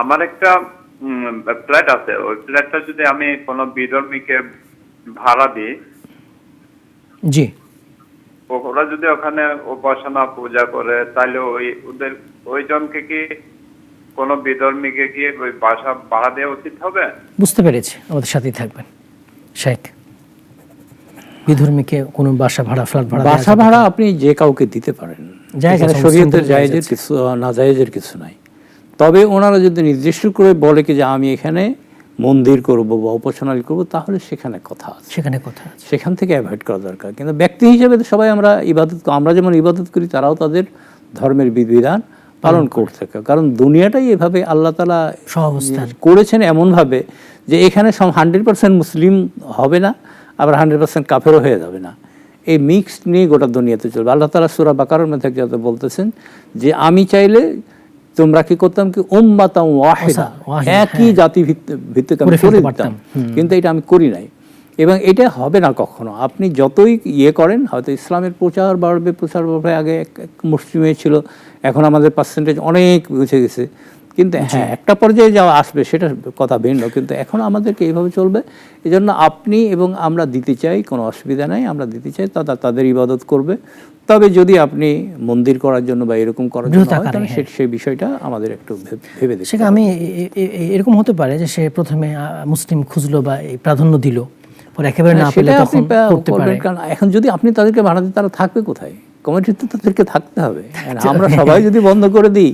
আমার একটা ফ্ল্যাট আছে, ওই ফ্ল্যাটটা যদি আমি কোনো বিধর্মীকে ভাড়া দিই, জি, ওরা যদি ওখানে উপাসনা পূজা করে, তাহলে ওদের ওইজনকে কি কোনো বিধর্মীকে কি ওই বাসা ভাড়া দেওয়া উচিত হবে? বুঝতে পেরেছি, আমাদের সাথেই থাকবেন শেখ। বিধর্মীকে কোনো বাসা ভাড়া, ফ্ল্যাট ভাড়া, বাসা ভাড়া আপনি যে কাউকে দিতে পারেন, এখানে শরীয়তের জায়েজের কিছু না জায়েজের কিছু নাই। তবে ওনারা যদি নির্দিষ্ট করে বলে কি যে আমি এখানে মন্দির করব বা উপাসনালয় করব, তাহলে সেখানে কথা আছে, সেখান থেকে অ্যাভয়েড করা দরকার। কিন্তু ব্যক্তি হিসেবে সবাই আমরা আমরা যেমন ইবাদত করি, তারাও তাদের ধর্মের বিধিবিধান পালন করতে থাকে। কারণ দুনিয়াটাই এভাবে আল্লাহ তাআলা করেছেন এমনভাবে যে এখানে 100% মুসলিম হবে না, আবার 100% কাফেরও হয়ে যাবে না। এই মিক্সড নিয়ে গোটা দুনিয়াতে চলবে। আল্লাহ তাআলা সূরা বাকারার মধ্যে যাতে বলতেছেন যে আমি চাইলে তোমরা কি করতাম কি উম্মাতান ওয়াহিদা, একই জাতি ভিত্তিক আমি করে দিতাম, কিন্তু এটা আমি করি নাই এবং এটা হবে না কখনো। আপনি যতই করেন, হয়তো ইসলামের প্রচার বাড়বে, আগে মুসলিমে ছিল, এখন আমাদের পার্সেন্টেজ অনেক উঠে গেছে, কিন্তু হ্যাঁ একটা পর্যায়ে যাওয়া আসবে, সেটা কথা ভিন্ন, কিন্তু এখন আমাদেরকে এইভাবে চলবে। এই জন্য আপনি এবং আমরা দিতে চাই, কোনো অসুবিধা নাই, আমরা দিতে চাই, তাদের ইবাদত করবে। তবে যদি আপনি মন্দির করার জন্য বা এরকম করার জন্য সেই বিষয়টা আমাদের একটু ভেবে দেখতে হবে। আমি এরকম হতে পারে যে সে প্রথমে মুসলিম খুঁজলো বা প্রাধান্য দিল, পরে একেবারে না পেলে তখন করতে পারে। কারণ এখন যদি আপনি তাদেরকে ভাড়া দিন, তারা থাকবে কোথায়? কমিটিতে তাদেরকে থাকতে হবে। আমরা সবাই যদি বন্ধ করে দিই,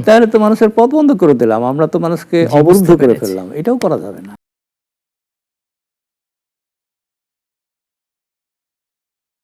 তাহলে তো মানুষের পথ বন্ধ করে দিলাম, আমরা তো মানুষকে অবরুদ্ধ করে ফেললাম, এটাও করা যাবে না।